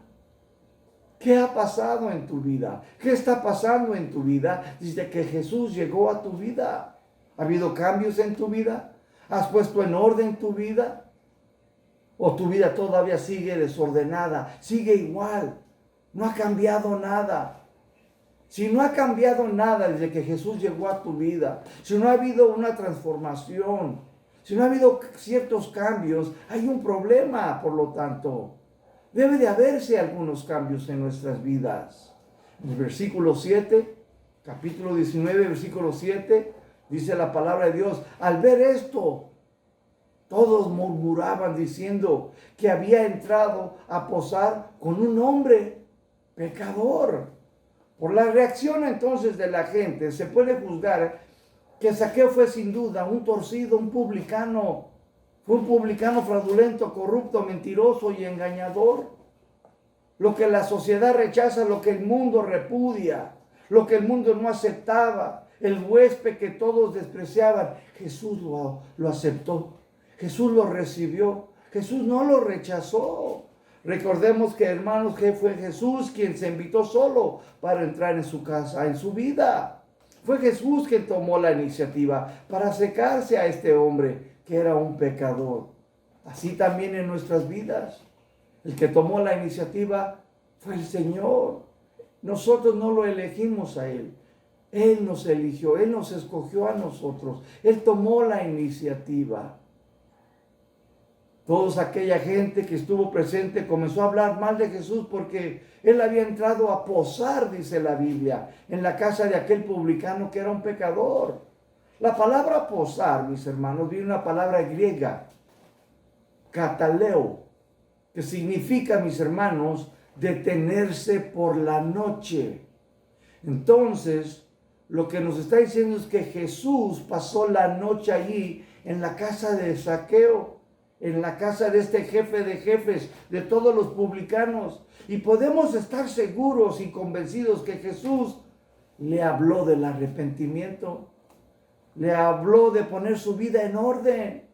¿Qué ha pasado en tu vida? ¿Qué está pasando en tu vida desde que Jesús llegó a tu vida? ¿Ha habido cambios en tu vida? ¿Has puesto en orden tu vida? ¿O tu vida todavía sigue desordenada? Sigue igual. No ha cambiado nada. Si no ha cambiado nada desde que Jesús llegó a tu vida, si no ha habido una transformación, si no ha habido ciertos cambios, hay un problema, por lo tanto. Debe de haberse algunos cambios en nuestras vidas. En el versículo 7, capítulo 19, versículo 7, dice la palabra de Dios, al ver esto, todos murmuraban diciendo que había entrado a posar con un hombre pecador. Por la reacción entonces de la gente se puede juzgar que Zaqueo fue sin duda un torcido, un publicano. Fue un publicano fraudulento, corrupto, mentiroso y engañador. Lo que la sociedad rechaza, lo que el mundo repudia, lo que el mundo no aceptaba, el huésped que todos despreciaban, Jesús lo aceptó. Jesús lo recibió. Jesús no lo rechazó. Recordemos que, hermanos, que fue Jesús quien se invitó solo para entrar en su casa, en su vida. Fue Jesús quien tomó la iniciativa para acercarse a este hombre que era un pecador. Así también en nuestras vidas. El que tomó la iniciativa fue el Señor. Nosotros no lo elegimos a Él. Él nos eligió, Él nos escogió a nosotros. Él tomó la iniciativa. Toda aquella gente que estuvo presente comenzó a hablar mal de Jesús porque Él había entrado a posar, dice la Biblia, en la casa de aquel publicano que era un pecador. La palabra posar, mis hermanos, viene una palabra griega, kataleo, que significa, mis hermanos, detenerse por la noche. Entonces, lo que nos está diciendo es que Jesús pasó la noche allí en la casa de Zaqueo, en la casa de este jefe de jefes, de todos los publicanos. Y podemos estar seguros y convencidos que Jesús le habló del arrepentimiento, le habló de poner su vida en orden,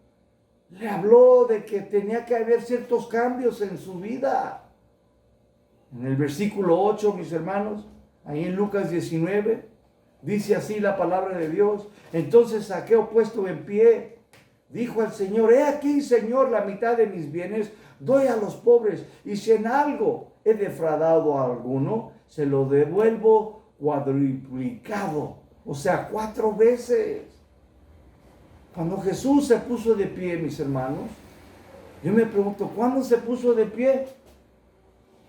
le habló de que tenía que haber ciertos cambios en su vida. En el versículo 8, mis hermanos, ahí en Lucas 19, dice así la palabra de Dios. Entonces Zaqueo, puesto en pie, dijo al Señor, he aquí, Señor, la mitad de mis bienes doy a los pobres, y si en algo he defraudado a alguno, se lo devuelvo cuadruplicado, o sea, 4 veces. Cuando Jesús se puso de pie, mis hermanos, yo me pregunto, ¿cuándo se puso de pie?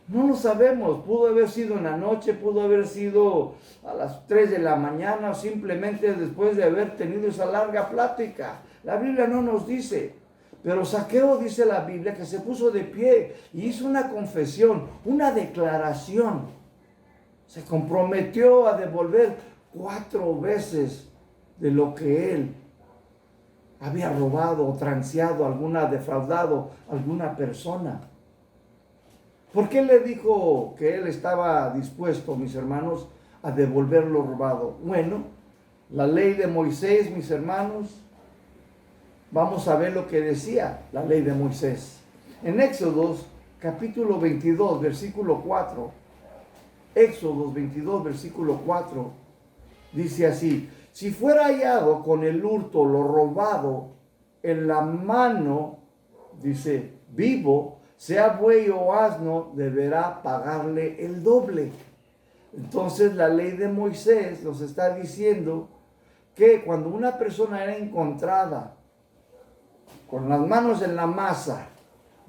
No lo sabemos. Pudo haber sido en la noche, pudo haber sido a las 3 de la mañana, o simplemente después de haber tenido esa larga plática. La Biblia no nos dice. Pero Zaqueo, dice la Biblia, que se puso de pie y hizo una confesión, una declaración. Se comprometió a devolver 4 veces de lo que él había robado o transeado, defraudado a alguna persona. ¿Por qué le dijo que él estaba dispuesto, mis hermanos, a devolver lo robado? Bueno, la ley de Moisés, mis hermanos, vamos a ver lo que decía la ley de Moisés. En Éxodos, capítulo 22, versículo 4. Éxodos 22, versículo 4, dice así: si fuera hallado con el hurto, lo robado, en la mano, dice, vivo, sea buey o asno, deberá pagarle el doble. Entonces la ley de Moisés nos está diciendo que cuando una persona era encontrada con las manos en la masa,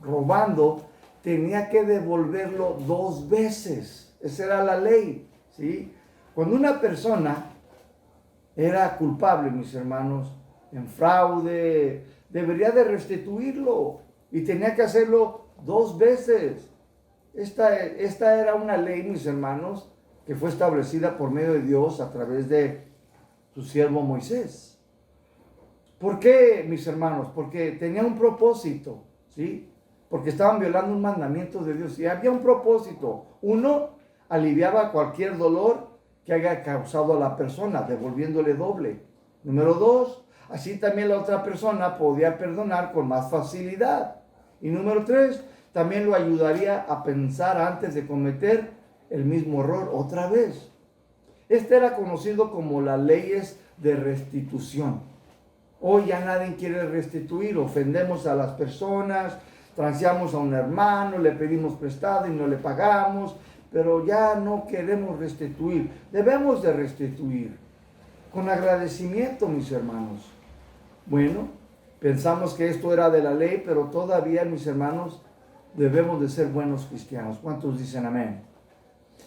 robando, tenía que devolverlo 2 veces. Esa era la ley, ¿sí? Cuando una persona era culpable, mis hermanos, en fraude, debería de restituirlo y tenía que hacerlo 2 veces. Esta era una ley, mis hermanos, que fue establecida por medio de Dios a través de su siervo Moisés. ¿Por qué, mis hermanos? Porque tenía un propósito, ¿sí? Porque estaban violando un mandamiento de Dios y había un propósito. Uno, aliviaba cualquier dolor que haya causado a la persona, devolviéndole doble. Número 2, así también la otra persona podía perdonar con más facilidad. Y número 3, también lo ayudaría a pensar antes de cometer el mismo error otra vez. Este era conocido como las leyes de restitución. Hoy ya nadie quiere restituir, ofendemos a las personas, transeamos a un hermano, le pedimos prestado y no le pagamos, pero ya no queremos restituir. Debemos de restituir con agradecimiento, mis hermanos. Bueno, pensamos que esto era de la ley, pero todavía, mis hermanos, debemos de ser buenos cristianos. ¿Cuántos dicen amén?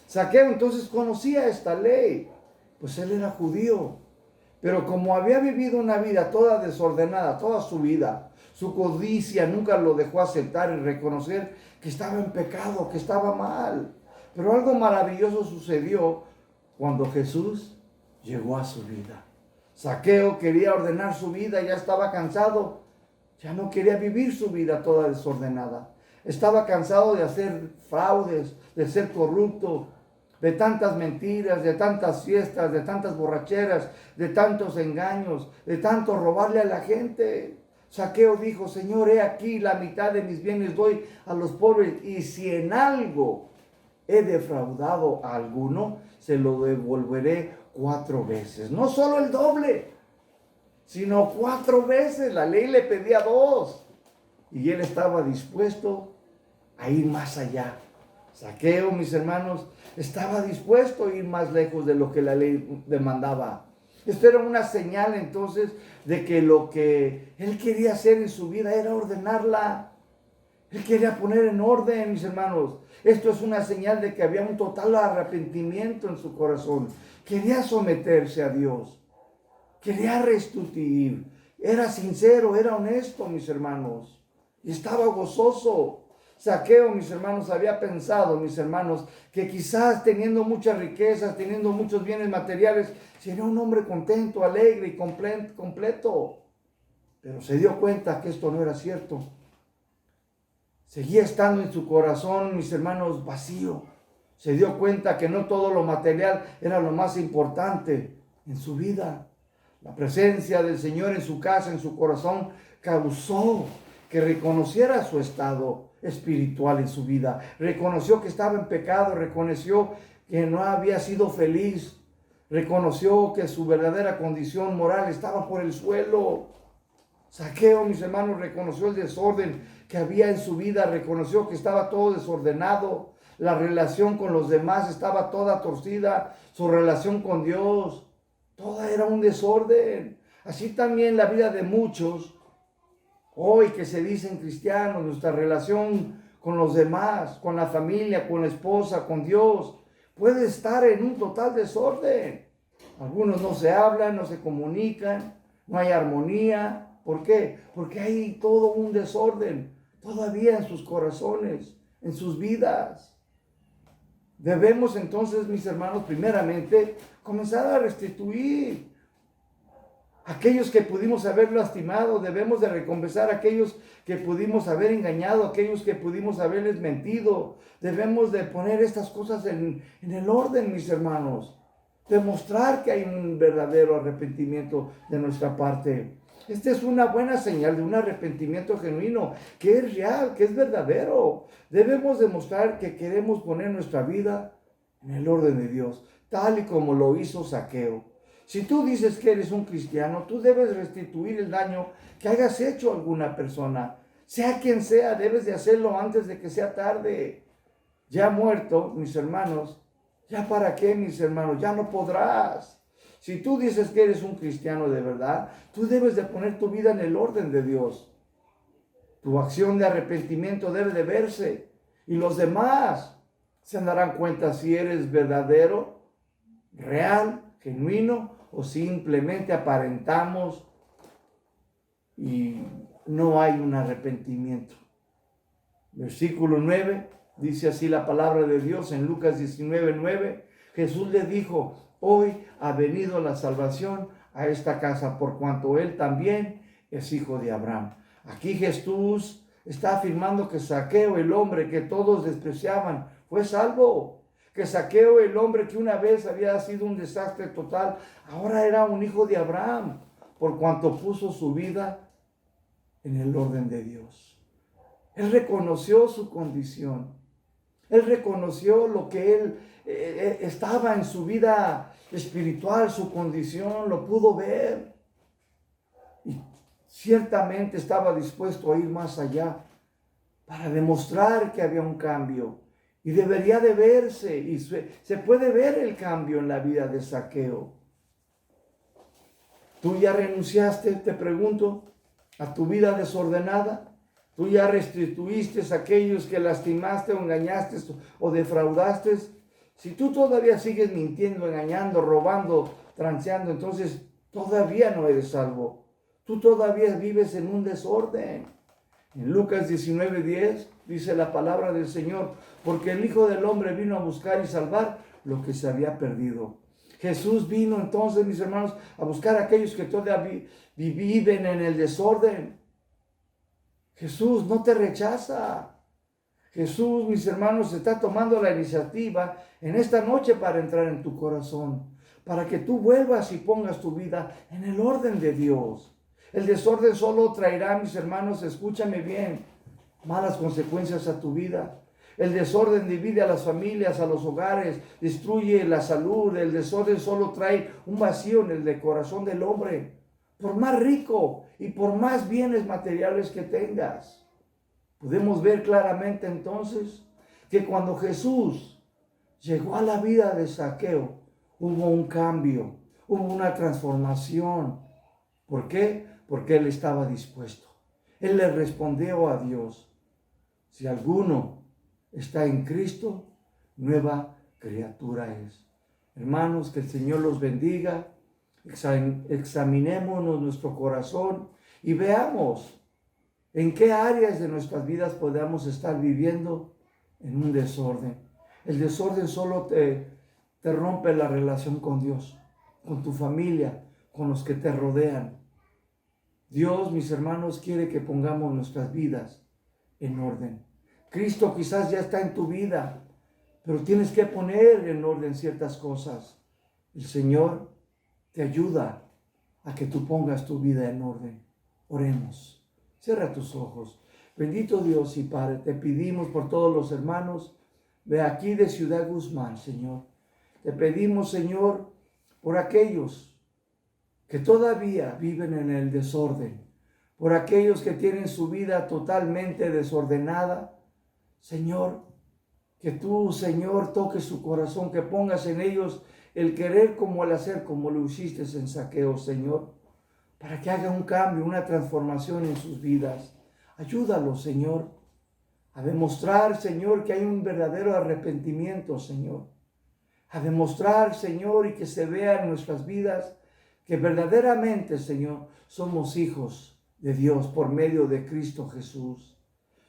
Zaqueo entonces conocía esta ley, pues él era judío, pero como había vivido una vida toda desordenada, toda su vida, su codicia nunca lo dejó aceptar y reconocer que estaba en pecado, que estaba mal. Pero algo maravilloso sucedió cuando Jesús llegó a su vida. Zaqueo quería ordenar su vida, ya estaba cansado, ya no quería vivir su vida toda desordenada. Estaba cansado de hacer fraudes, de ser corrupto, de tantas mentiras, de tantas fiestas, de tantas borracheras, de tantos engaños, de tanto robarle a la gente. Zaqueo dijo: Señor, he aquí la mitad de mis bienes doy a los pobres, y si en algo he defraudado a alguno, se lo devolveré 4 veces. No solo el doble, sino 4 veces. La ley le pedía 2. Y él estaba dispuesto a ir más allá. Zaqueo, mis hermanos, estaba dispuesto a ir más lejos de lo que la ley demandaba. Esto era una señal entonces de que lo que él quería hacer en su vida era ordenarla. Él quería poner en orden, mis hermanos. Esto es una señal de que había un total arrepentimiento en su corazón. Quería someterse a Dios. Quería restituir. Era sincero, era honesto, mis hermanos. Y estaba gozoso. Zaqueo, mis hermanos, había pensado, mis hermanos, que quizás teniendo muchas riquezas, teniendo muchos bienes materiales, sería un hombre contento, alegre y completo. Pero se dio cuenta que esto no era cierto. Seguía estando en su corazón, mis hermanos, vacío. Se dio cuenta que no todo lo material era lo más importante en su vida. La presencia del Señor en su casa, en su corazón, causó que reconociera su estado espiritual en su vida. Reconoció que estaba en pecado, reconoció que no había sido feliz, reconoció que su verdadera condición moral estaba por el suelo. Zaqueo, mis hermanos, reconoció el desorden que había en su vida, reconoció que estaba todo desordenado, la relación con los demás estaba toda torcida, su relación con Dios, toda era un desorden. Así también la vida de muchos hoy que se dicen cristianos, nuestra relación con los demás, con la familia, con la esposa, con Dios, puede estar en un total desorden. Algunos no se hablan, no se comunican, no hay armonía. ¿Por qué? Porque hay todo un desorden todavía en sus corazones, en sus vidas. Debemos entonces, mis hermanos, primeramente comenzar a restituir. Aquellos que pudimos haber lastimado, debemos de recompensar a aquellos que pudimos haber engañado, aquellos que pudimos haberles mentido. Debemos de poner estas cosas en el orden, mis hermanos. Demostrar que hay un verdadero arrepentimiento de nuestra parte. Esta es una buena señal de un arrepentimiento genuino, que es real, que es verdadero. Debemos demostrar que queremos poner nuestra vida en el orden de Dios, tal y como lo hizo Zaqueo. Si tú dices que eres un cristiano, tú debes restituir el daño que hayas hecho a alguna persona. Sea quien sea, debes de hacerlo antes de que sea tarde. Ya muerto, mis hermanos, ¿Ya para qué, mis hermanos? Ya no podrás. Si tú dices que eres un cristiano de verdad, tú debes de poner tu vida en el orden de Dios. Tu acción de arrepentimiento debe de verse. Y los demás se darán cuenta si eres verdadero, real, genuino, o simplemente aparentamos y no hay un arrepentimiento. Versículo 9, dice así la palabra de Dios en Lucas 19:9. Jesús le dijo: hoy ha venido la salvación a esta casa, por cuanto él también es hijo de Abraham. Aquí Jesús está afirmando que Zaqueo, el hombre que todos despreciaban, fue salvo. Que Zaqueo, el hombre que una vez había sido un desastre total, ahora era un hijo de Abraham, por cuanto puso su vida en el orden de Dios. Él reconoció su condición. Él reconoció lo que él estaba en su vida espiritual, su condición, lo pudo ver. Y ciertamente estaba dispuesto a ir más allá para demostrar que había un cambio. Y debería de verse, y se puede ver el cambio en la vida de Zaqueo. ¿Tú ya renunciaste, te pregunto, a tu vida desordenada? ¿Tú ya restituiste a aquellos que lastimaste o engañaste o defraudaste? Si tú todavía sigues mintiendo, engañando, robando, transeando, entonces todavía no eres salvo. Tú todavía vives en un desorden. En Lucas 19:10 dice la palabra del Señor: porque el Hijo del Hombre vino a buscar y salvar lo que se había perdido. Jesús vino entonces, mis hermanos, a buscar a aquellos que todavía viven en el desorden. Jesús no te rechaza. Jesús, mis hermanos, está tomando la iniciativa en esta noche para entrar en tu corazón, para que tú vuelvas y pongas tu vida en el orden de Dios. El desorden solo traerá, mis hermanos, escúchame bien, malas consecuencias a tu vida. El desorden divide a las familias, a los hogares, destruye la salud. El desorden solo trae un vacío en el corazón del hombre. Por más rico y por más bienes materiales que tengas. Podemos ver claramente entonces que cuando Jesús llegó a la vida de Zaqueo, hubo un cambio, hubo una transformación. ¿Por qué? Porque él estaba dispuesto. Él le respondió a Dios: si alguno está en Cristo, nueva criatura es. Hermanos, que el Señor los bendiga. Examinémonos nuestro corazón y veamos en qué áreas de nuestras vidas podamos estar viviendo en un desorden. El desorden solo te rompe la relación con Dios, con tu familia, con los que te rodean. Dios, mis hermanos, quiere que pongamos nuestras vidas en orden. Cristo quizás ya está en tu vida, pero tienes que poner en orden ciertas cosas. El Señor te ayuda a que tú pongas tu vida en orden. Oremos. Cierra tus ojos. Bendito Dios y Padre, te pedimos por todos los hermanos de aquí de Ciudad Guzmán, Señor. Te pedimos, Señor, por aquellos que todavía viven en el desorden, por aquellos que tienen su vida totalmente desordenada. Señor, que tú, Señor, toques su corazón, que pongas en ellos el querer como el hacer, como lo hiciste en Zaqueo, Señor, para que haga un cambio, una transformación en sus vidas. Ayúdalos, Señor, a demostrar, Señor, que hay un verdadero arrepentimiento, Señor. A demostrar, Señor, y que se vea en nuestras vidas que verdaderamente, Señor, somos hijos de Dios por medio de Cristo Jesús.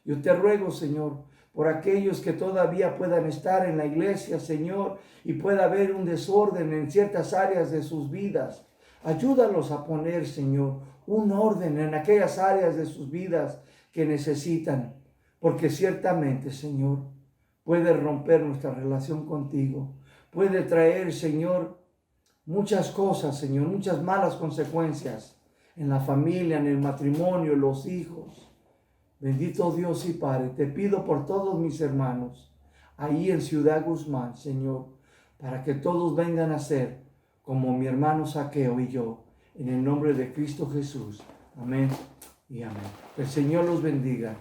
Yo te ruego, Señor, por aquellos que todavía puedan estar en la iglesia, Señor, y pueda haber un desorden en ciertas áreas de sus vidas. Ayúdalos a poner, Señor, un orden en aquellas áreas de sus vidas que necesitan, porque ciertamente, Señor, puede romper nuestra relación contigo, puede traer, Señor, muchas cosas, Señor, muchas malas consecuencias en la familia, en el matrimonio, los hijos. Bendito Dios y Padre, te pido por todos mis hermanos ahí en Ciudad Guzmán, Señor, para que todos vengan a ser como mi hermano Zaqueo y yo, en el nombre de Cristo Jesús. Amén y amén. Que el Señor los bendiga.